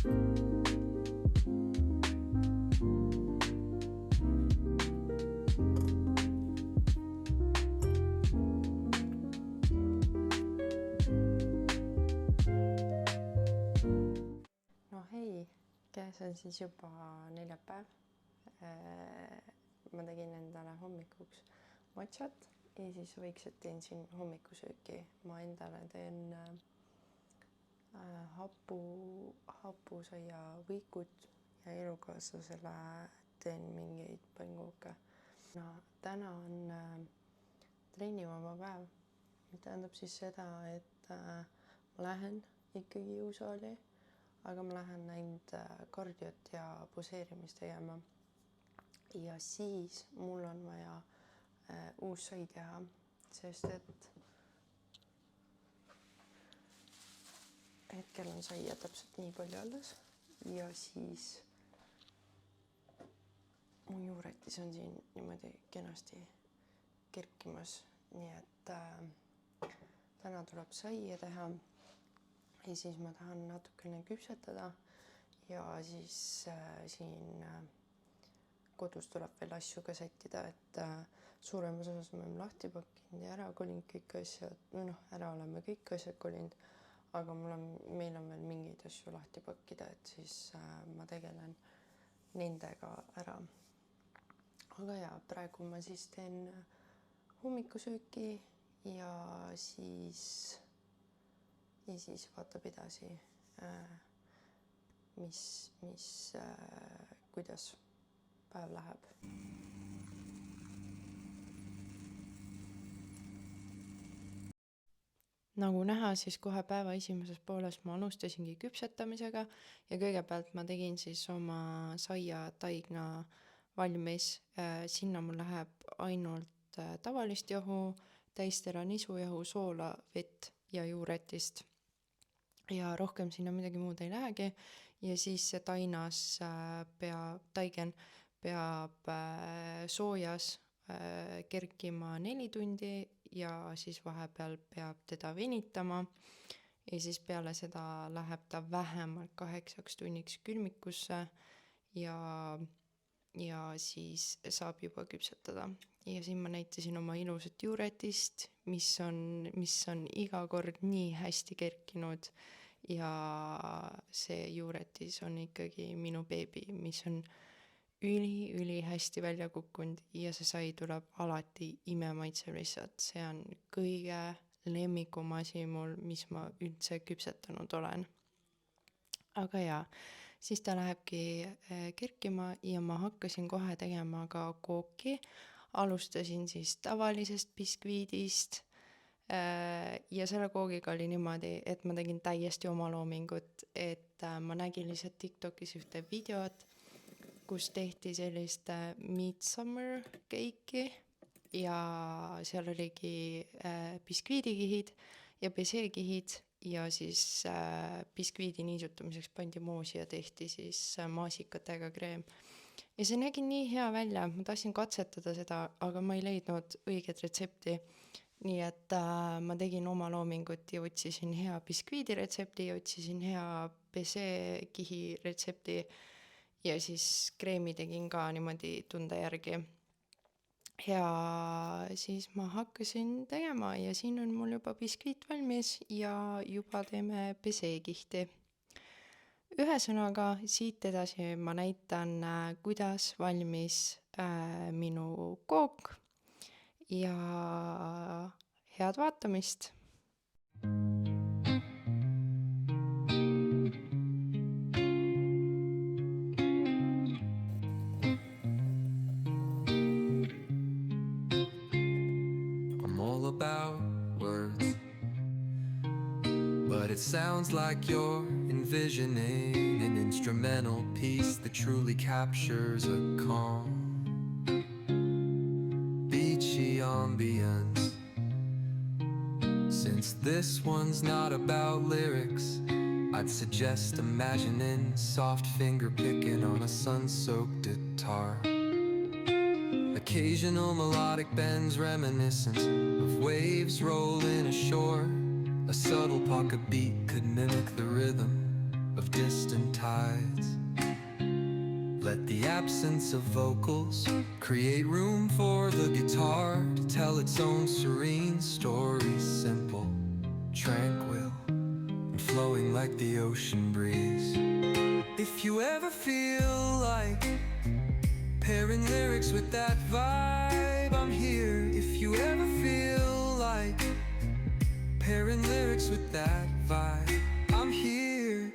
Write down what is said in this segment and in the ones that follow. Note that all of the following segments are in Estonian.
No hei, käes on siis juba neljapäev. Ma tegin endale hommikuks matšat ja siis vaikselt teen siin hommikusööki. Ma endale teen hapusaia võikut ja elukaaslasele teen mingeid pannkooke. No, täna on trennivaba päev, mis tähendab siis seda, et ma lähen ikkagi jõusaali, aga ma lähen ainult kardiot ja poseerimist tegema. Ja siis mul on vaja uus sai teha, sest et hetkel on saia täpselt nii palju alles ja siis mu juuretis on siin niimoodi kenasti kerkimas, nii et täna tuleb saia teha. Ja siis ma tahan natukene küpsetada ja siis siin kodus tuleb veel asju ka sättida, et suuremas osas me oleme lahti pakkinud ja ära kolinud kõik asjad, ära oleme kõik asjad kolinud, aga meil on veel mingeid asju lahti pakkida, et siis ma tegelen nendega ära. Aga ja, praegu ma siis teen hommikusööki ja siis vaatab edasi, kuidas päev läheb. Nagu näha, siis kohe päeva esimeses pooles ma alustasingi küpsetamisega ja kõigepealt ma tegin siis oma saia taigna valmis. Sinna mul läheb ainult tavalist jahu, täistera nisujahu, soola, vett ja juuretist. Ja rohkem sinna midagi muud ei lähegi ja siis see taigen peab soojas kerkima 4 tundi ja siis vahepeal peab teda venitama ja siis peale seda läheb ta vähemalt 8 tunniks külmikusse ja siis saab juba küpsetada. Ja siin ma näitasin oma ilusat juuretist, mis on iga kord nii hästi kerkinud ja see juuretis on ikkagi minu beebi, mis on üli hästi välja kukkunud ja see sai tuleb alati imemaitsev lihtsalt. See on kõige lemmikum asi mul, mis ma üldse küpsetanud olen. Aga ja, siis ta lähebki kerkima ja ma hakkasin kohe tegema ka kooki. Alustasin siis tavalisest biskviidist ja selle koogiga oli niimoodi, et ma tegin täiesti oma loomingut, et ma nägin lihtsalt TikTokis ühte videot, kus tehti sellist midsummer keiki ja seal oligi biskviidikihid ja beseekihid ja siis biskviidi niisutamiseks pandi moosi ja tehti siis maasikatega kreem. Ja see nägi nii hea välja, ma tahtsin katsetada seda, aga ma ei leidnud õiget retsepti. Nii et ma tegin oma loomingut ja otsisin hea biskviidi retsepti ja otsisin hea beseekihi retsepti ja siis kreemi tegin ka niimoodi tunde järgi. Ja siis ma hakkasin tegema ja siin on mul juba biskviit valmis ja juba teeme beseekihti. Ühesõnaga, siit edasi ma näitan, kuidas valmis minu kook ja head vaatamist. I'm all about words, but it sounds like you're envisioning an instrumental piece that truly captures a calm, beachy ambience. Since this one's not about lyrics, I'd suggest imagining soft finger picking on a sun-soaked guitar. Occasional melodic bends reminiscent of waves rolling ashore. A subtle pocket beat could mimic the rhythm of distant tides. Let the absence of vocals create room for the guitar to tell its own serene story, simple, tranquil, and flowing like the ocean breeze. If you ever feel like pairing lyrics with that vibe, I'm here. If you ever feel like pairing lyrics with that vibe, I'm here.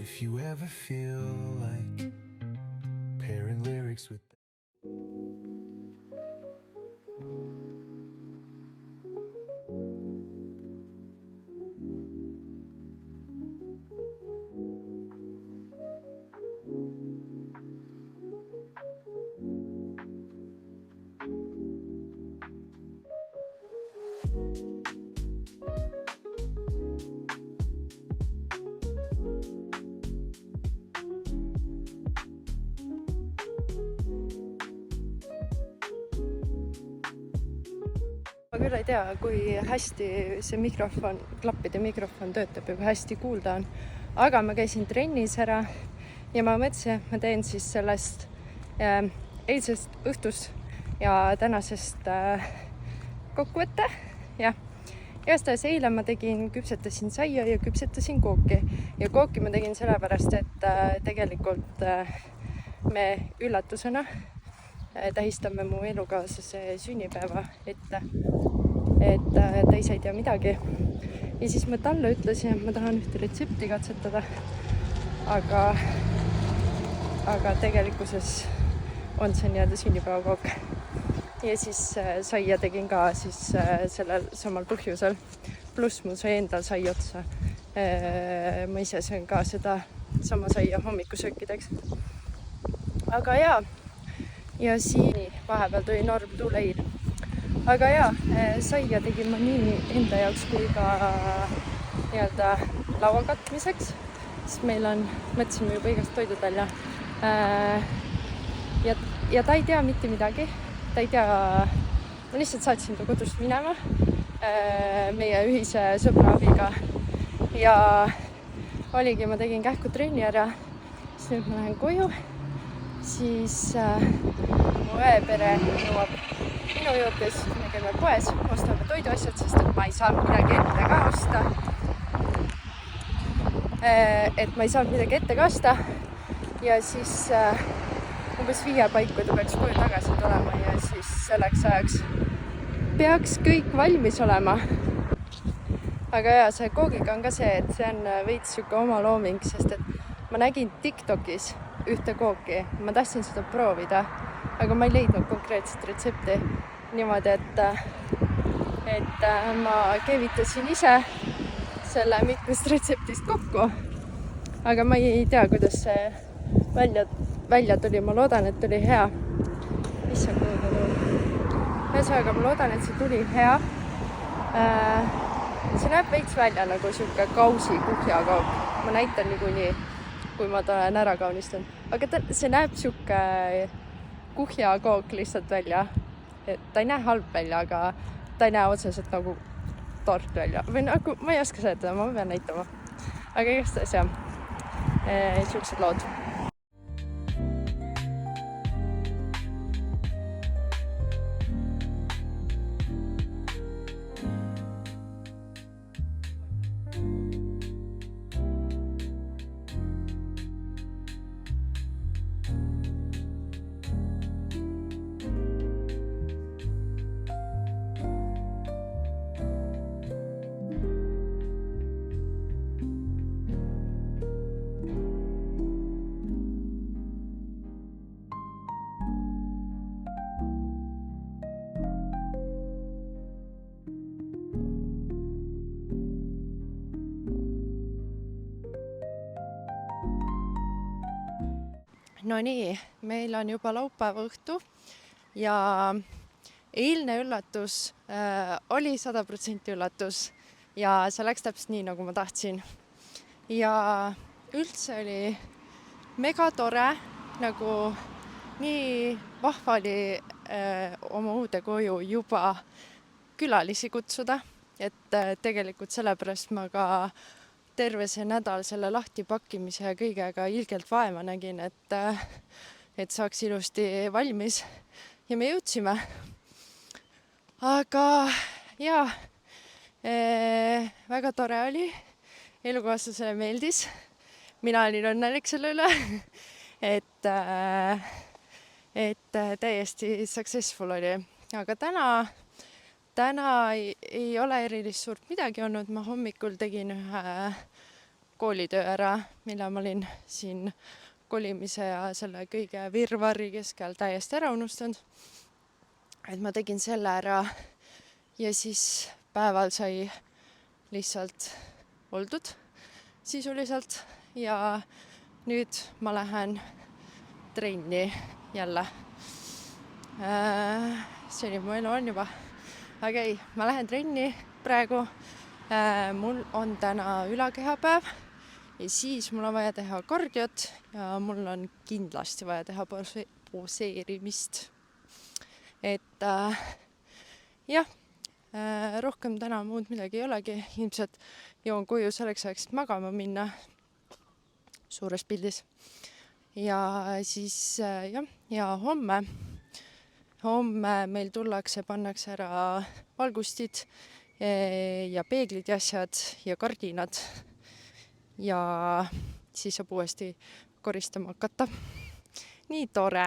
If you ever feel like pairing lyrics with Ma küll ei tea, kui hästi see mikrofon, klappide mikrofon töötab ja kui hästi kuulda on. Aga ma käisin trennis ära ja ma mõtlesin, et ma teen siis sellest eilsest õhtust ja tänasest kokkuvõtte. Ja igastahes eile ma küpsetasin saia ja küpsetasin kooki. Ja kooki ma tegin sellepärast, et tegelikult me üllatusena tähistame mu elukaaslase sünnipäeva ette. Et ta ise ei tea midagi. Ja siis ma talle ütlesin, et ma tahan ühte retsepti katsetada. Aga tegelikkuses on see nii-öelda sünnipäevakook. Ja siis saia tegin ka siis sellel samal põhjusel. Pluss mul sai endal sai otsa. Ma ise söön ka seda sama saia hommikusöökideks. Aga jaa. Ja siin vahepeal tuli enorm tuleil. Aga jaa, saia tegin ma nii enda jaoks kui ka nii-öelda laua katmiseks, sest meil on, mõtlesime juba igast toidud välja. Ja ta ei tea mitte midagi. Ta ei tea, ma lihtsalt saatsin ta kodust minema meie ühise sõbra abiga. Ja oligi, ma tegin kähku trenni ära, siis nüüd ma lähen koju. Siis mu õepere jõuab minu juurde, siis me käime poes, ostame toiduasjad, sest et ma ei saanud midagi ette ka osta. Ja siis umbes 5 paiku ta peaks koju tagasi tulema ja siis selleks ajaks peaks kõik valmis olema. Aga jaa, see koogiga on ka see, et see on veits siuke oma looming, sest et ma nägin TikTokis ühte kooki, ma tahtsin seda proovida, aga ma ei leidnud konkreetset retsepti. Niimoodi, et ma keevitasin ise selle mitmest retseptist kokku, aga ma ei tea, kuidas see välja tuli. Ma loodan, et tuli hea. Issand, kuulda tuli. Ühesõnaga, ma loodan, et see tuli hea. See näeb veits välja nagu siuke kausi kuhjakook. Ma näitan niikuinii, kui ma ta olen ära kaunistanud. Aga see näeb siuke kuhjakook lihtsalt välja. Ta ei näe halb välja, aga ta ei näe otseselt nagu tort välja. Või nagu, ma ei oska seletada, ma pean näitama. Aga igastahes jah, siuksed lood. No nii, meil on juba laupäeva õhtu ja eilne üllatus oli 100% üllatus ja see läks täpselt nii, nagu ma tahtsin. Ja üldse oli mega tore, nagu nii vahva oli oma uude koju juba külalisi kutsuda, et tegelikult sellepärast ma ka terve see nädal selle lahtipakkimise ja kõigega ilgelt vaeva nägin, et saaks ilusti valmis ja me jõudsime. Aga jaa, väga tore oli, elukaaslasele meeldis, mina olin õnnelik selle üle, et täiesti successful oli, aga täna ei ole erilist suurt midagi olnud, ma hommikul tegin ühe koolitöö ära, mille ma olin siin kolimise ja selle kõige virvarri keskel täiesti ära unustanud. Et ma tegin selle ära ja siis päeval sai lihtsalt oldud sisuliselt ja nüüd ma lähen trenni jälle. See oli mu elu on juba. Okei, ma lähen trenni praegu. Mul on täna ülakehapäev ja siis mul on vaja teha kardiot ja mul on kindlasti vaja teha poseerimist. Et jah, rohkem täna muud midagi ei olegi. Ilmselt joon koju selleks ajaks, et magama minna suures pildis. Ja siis jah, ja homme meil tullakse, pannakse ära valgustid ja peeglid ja asjad ja kardinad ja siis saab uuesti koristama hakata. Nii tore!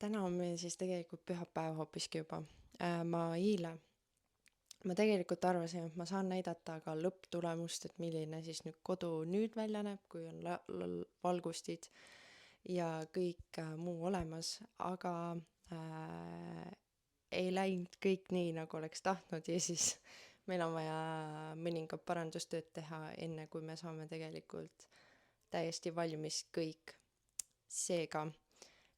Täna on meil siis tegelikult pühapäev hoopiski juba. Ma tegelikult arvasin, et ma saan näidata ka lõpptulemust, et milline siis nüüd kodu nüüd välja näeb, kui on valgustid ja kõik muu olemas, aga ei läinud kõik nii, nagu oleks tahtnud ja siis meil on vaja mõningad parandustööd teha, enne kui me saame tegelikult täiesti valmis kõik. Seega,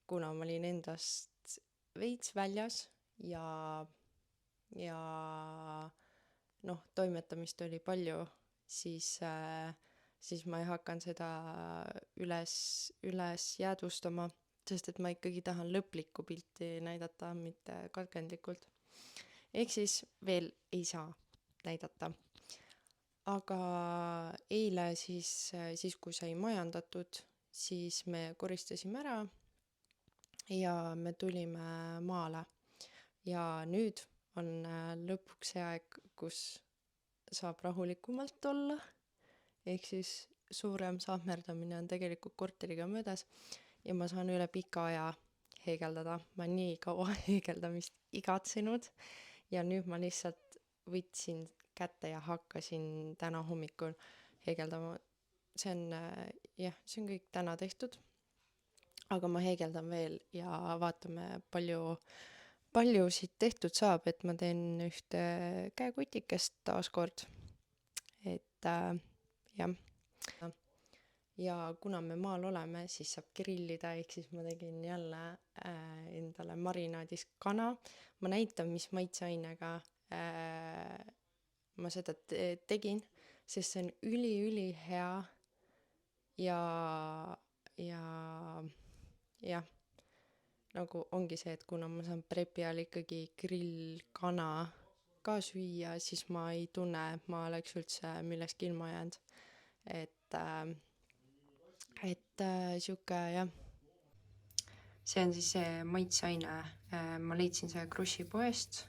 kuna ma olin endast veits väljas ja toimetamist oli palju, siis ma ei hakanud seda üles jäädvustama, sest et ma ikkagi tahan lõplikku pilti näidata, mitte katkendlikult. Ehk siis veel ei saa näidata. Aga eile siis kui sai majandatud, siis me koristasime ära ja me tulime maale. Ja nüüd on lõpuks see aeg, kus saab rahulikumalt olla. Ehk siis suurem saamerdamine on tegelikult korteriga möödas ja ma saan üle pika aja heegeldada. Ma nii kaua heegeldamist igatsenud ja nüüd ma lihtsalt võtsin kätte ja hakkasin täna hommikul heegeldama. See on kõik täna tehtud. Aga ma heegeldan veel ja vaatame palju siit tehtud saab, et ma teen ühte käekutikest taaskord. Et jah. Ja kuna me maal oleme, siis saab grillida, ehk siis ma tegin jälle endale marinaadis kana. Ma näitan, mis maitseainega ma seda tegin, sest see on üli hea ja nagu ongi see, et kuna ma saan prepi ajal ikkagi grillkana ka süüa, siis ma ei tunne, et ma oleks üldse millestki ilma jäänud. Et sihuke jah. See on siis see maitseaine. Ma leidsin see Kruši poest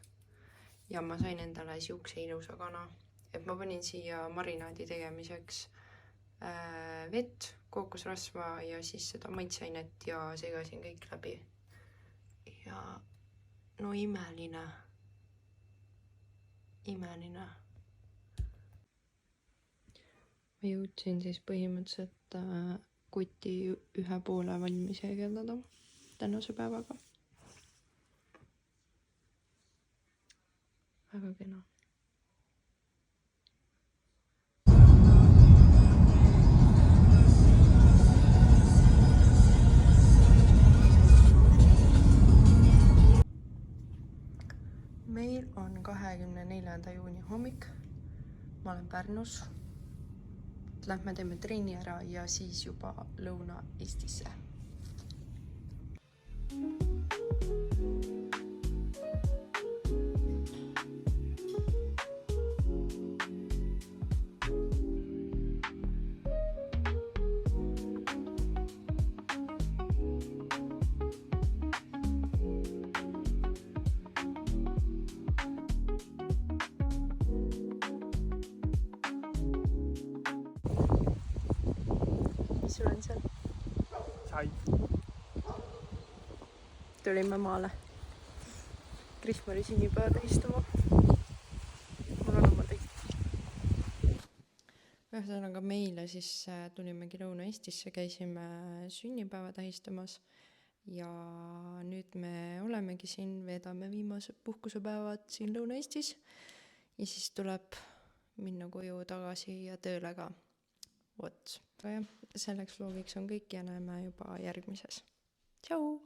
ja ma sain endale siukse ilusa kana. Et ma panin siia marinaadi tegemiseks vett, kookosrasva ja siis seda maitseainet ja segasin kõik läbi. Ja no imeline. Ma jõudsin siis põhimõtteliselt kuti ühe poole valmis heegeldada tänase päevaga. Väga kena. Meil on 24. juuni hommik. Ma olen Pärnus. Lähme teeme trenni ära ja siis juba Lõuna-Eestisse. Mis sul on seal? Sai. Tulime maale Krismari sünnipäeva tähistama. Mul on oma teist. Ühesõnaga meile siis tulimegi Lõuna-Eestisse, käisime sünnipäeva tähistamas ja nüüd me olemegi siin, veedame viimased puhkusepäevad siin Lõuna-Eestis ja siis tuleb minna koju tagasi ja tööle ka. Vot. Aga jah, selleks vlogiks on kõik ja näeme juba järgmises. Tšau!